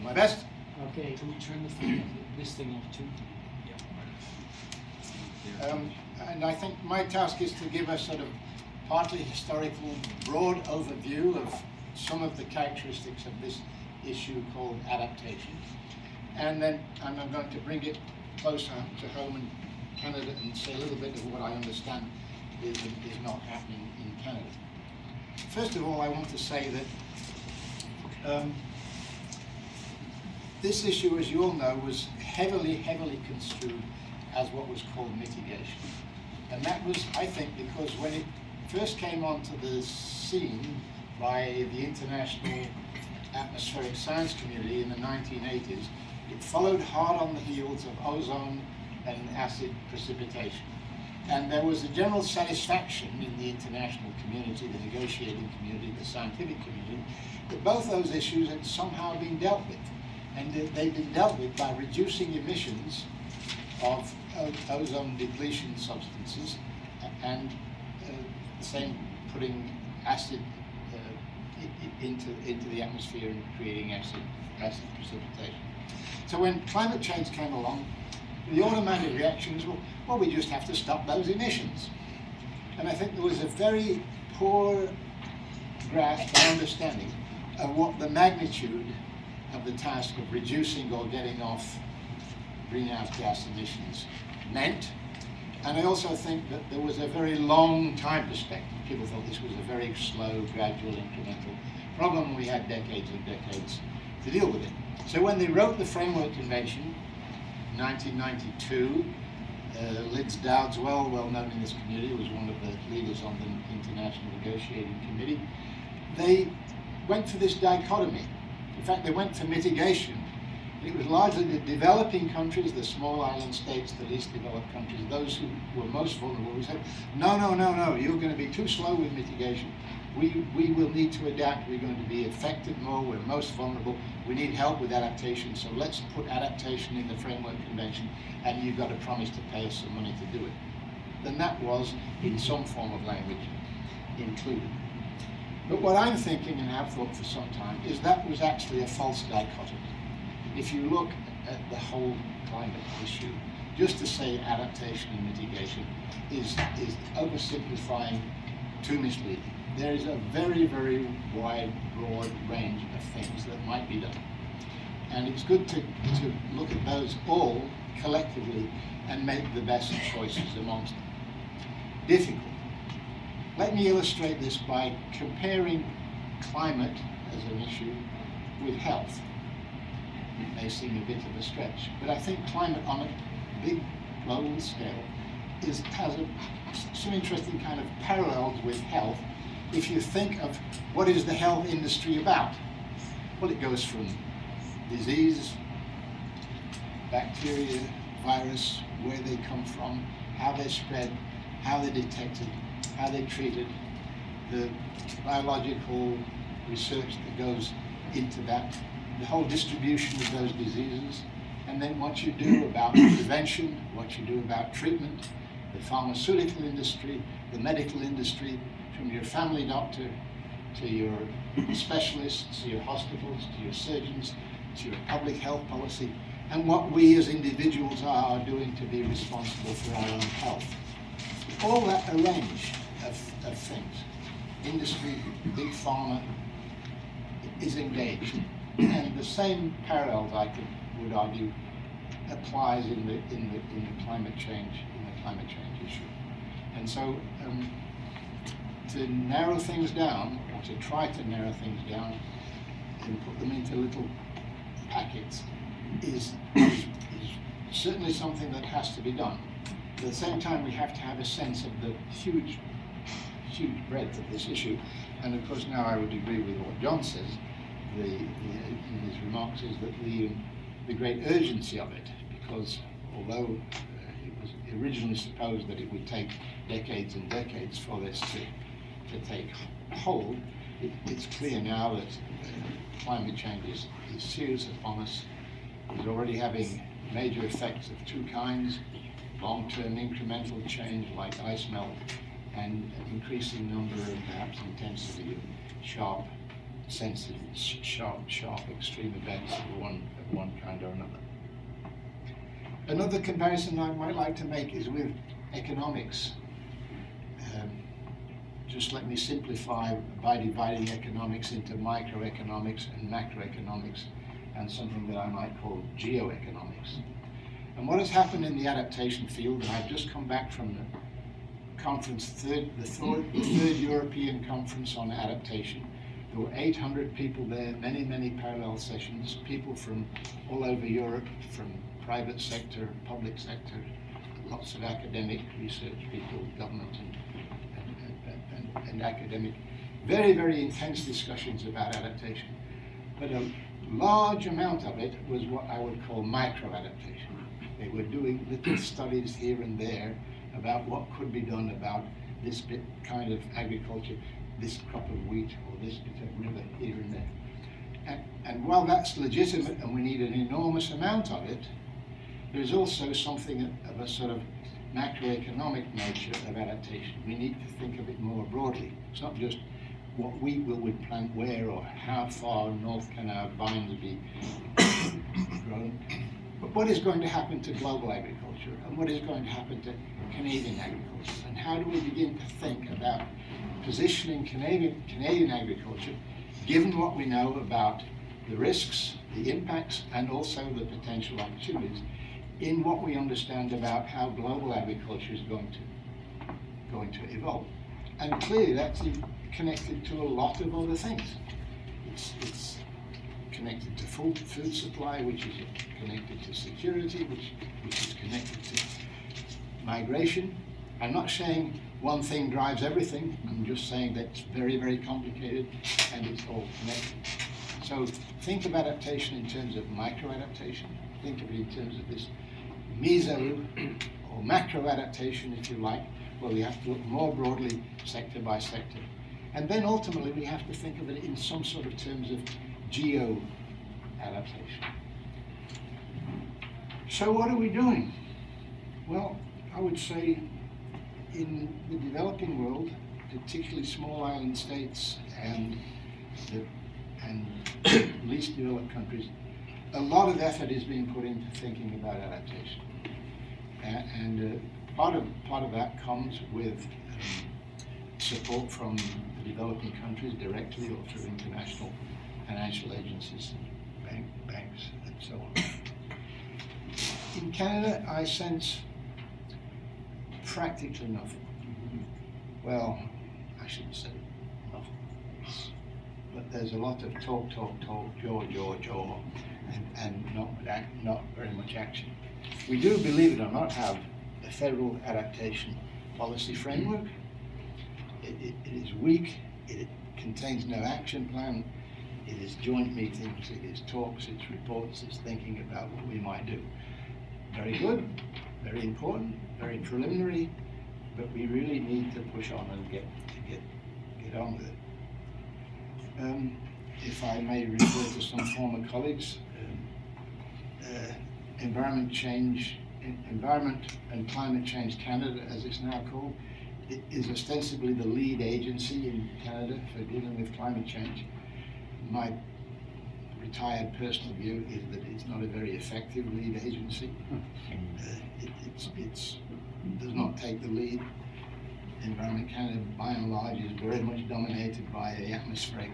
my best. Okay. Can we turn the phone off, this thing off too? And I think my task is to give a sort of partly historical, broad overview of some of the characteristics of this issue called adaptation. And then I'm going to bring it closer to home in Canada and say a little bit of what I understand is not happening in Canada. First of all, I want to say that this issue, as you all know, was heavily construed as what was called mitigation. And that was, I think, because when it first came onto the scene by the international atmospheric science community in the 1980s, it followed hard on the heels of ozone and acid precipitation. And there was a general satisfaction in the international community, the negotiating community, the scientific community, that both those issues had somehow been dealt with. And they'd been dealt with by reducing emissions of ozone depletion substances and the same putting acid into the atmosphere and creating acid precipitation. So when climate change came along, the automatic reaction was, well, we just have to stop those emissions. And I think there was a very poor grasp and understanding of what the magnitude of the task of reducing or getting off greenhouse gas emissions meant. And I also think that there was a very long time perspective. People thought this was a very slow, gradual, incremental problem. We had decades and decades to deal with it. So when they wrote the Framework Convention in 1992, Liz Dowdeswell, well known in this community, was one of the leaders on the International Negotiating Committee. They went for this dichotomy. In fact, they went for mitigation. It was largely the developing countries, the small island states, the least developed countries, those who were most vulnerable, who said, no, you're going to be too slow with mitigation. We will need to adapt. We're going to be affected more. We're most vulnerable. We need help with adaptation. So let's put adaptation in the Framework Convention, and you've got to promise to pay us some money to do it. Then that was, in some form of language, included. But what I'm thinking, and have thought for some time, is that was actually a false dichotomy. If you look at the whole climate issue, just to say adaptation and mitigation is oversimplifying, too misleading. There is a very, very wide, broad range of things that might be done. And it's good to look at those all collectively and make the best choices amongst them. Difficult. Let me illustrate this by comparing climate as an issue with health. It may seem a bit of a stretch, but I think climate on a big global scale has some interesting kind of parallels with health. If you think of what is the health industry about, well, it goes from disease, bacteria, virus, where they come from, how they spread, how they're detected, how they're treated, the biological research that goes into that, the whole distribution of those diseases, and then what you do about prevention, what you do about treatment, the pharmaceutical industry, the medical industry, from your family doctor to your specialists, to your hospitals, to your surgeons, to your public health policy, and what we as individuals are doing to be responsible for our own health. All that a range of things. Industry, big pharma is engaged. And the same parallels, I would argue, applies in the climate change issue. And so to narrow things down, or to try to narrow things down and put them into little packets is certainly something that has to be done. At the same time, we have to have a sense of the huge breadth of this issue. And of course, now I would agree with what John says in his remarks, is that the great urgency of it, because although it was originally supposed that it would take decades and decades for this to take hold, it's clear now that climate change is serious upon us. It's already having major effects of two kinds: long-term incremental change like ice melt, and an increasing number and perhaps intensity of sharp sensitive, sharp extreme events of one kind or another. Another comparison I might like to make is with economics. Just let me simplify by dividing economics into microeconomics and macroeconomics, and something that I might call geoeconomics. And what has happened in the adaptation field, and I've just come back from the conference, the third European conference on adaptation. There were 800 people there, many parallel sessions, people from all over Europe, from private sector, public sector, lots of academic research people, government and academic. Very intense discussions about adaptation. But a large amount of it was what I would call micro-adaptation. They were doing little studies here and there about what could be done about this bit kind of agriculture, this crop of wheat, or this bit of river here and there. And while that's legitimate and we need an enormous amount of it, there's also something of a sort of macroeconomic nature of adaptation. We need to think of it more broadly. It's not just what wheat will we plant where, or how far north can our vines be grown, but what is going to happen to global agriculture, and what is going to happen to Canadian agriculture, and how do we begin to think about positioning Canadian agriculture, given what we know about the risks, the impacts, and also the potential opportunities, in what we understand about how global agriculture is going to evolve. And clearly that's connected to a lot of other things. It's connected to food supply, which is connected to security, which is connected to migration. I'm not saying one thing drives everything. I'm just saying that it's very complicated and it's all connected. So think of adaptation in terms of micro-adaptation. Think of it in terms of this meso or macro-adaptation, if you like, where we have to look more broadly sector by sector. And then ultimately we have to think of it in some sort of terms of geo-adaptation. So what are we doing? Well, I would say in the developing world, particularly small island states and least developed countries, a lot of effort is being put into thinking about adaptation. And part of that comes with support from the developing countries directly or through international financial agencies, banks, and so on. In Canada, I sense practically nothing. Well, I shouldn't say nothing, but there's a lot of talk, jaw, and not very much action. We do, believe it or not, have a federal adaptation policy framework. It is weak, it contains no action plan, it is joint meetings, it is talks, it's reports, it's thinking about what we might do. Very good, very important, very preliminary, but we really need to push on and get on with it. If I may refer to some former colleagues, Environment and Climate Change Canada, as it's now called, it is ostensibly the lead agency in Canada for dealing with climate change. My retired personal view is that it's not a very effective lead agency. It does not take the lead. Environment Canada, by and large, is very much dominated by the atmospheric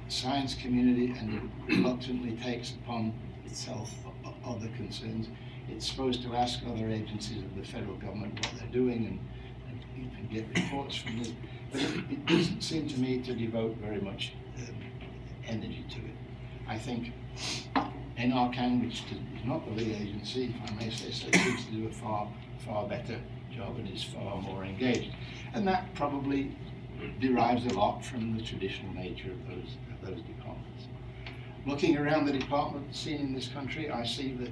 science community, and it reluctantly takes upon itself other concerns. It's supposed to ask other agencies of the federal government what they're doing and get reports from them, but it doesn't seem to me to devote very much energy to it. I think NRCan, which is not the lead agency, if I may say so, seems to do a far better job and is far more engaged. And that probably derives a lot from the traditional nature of those departments. Looking around the department scene in this country, I see that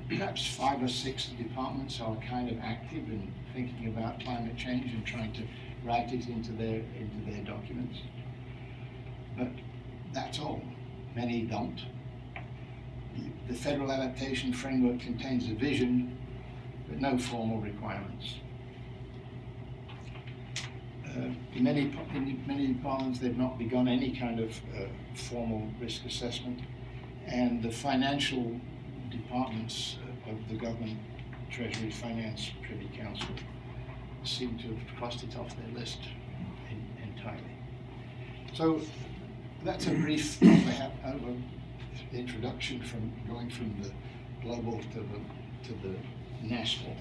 perhaps 5 or 6 departments are kind of active in thinking about climate change and trying to write it into their documents. But that's all. Many don't. The federal adaptation framework contains a vision, but no formal requirements. In many departments, they've not begun any kind of formal risk assessment, and the financial departments of the government, Treasury, Finance, Privy Council, seem to have crossed it off their list entirely. So that's a brief introduction from going from the global to the national.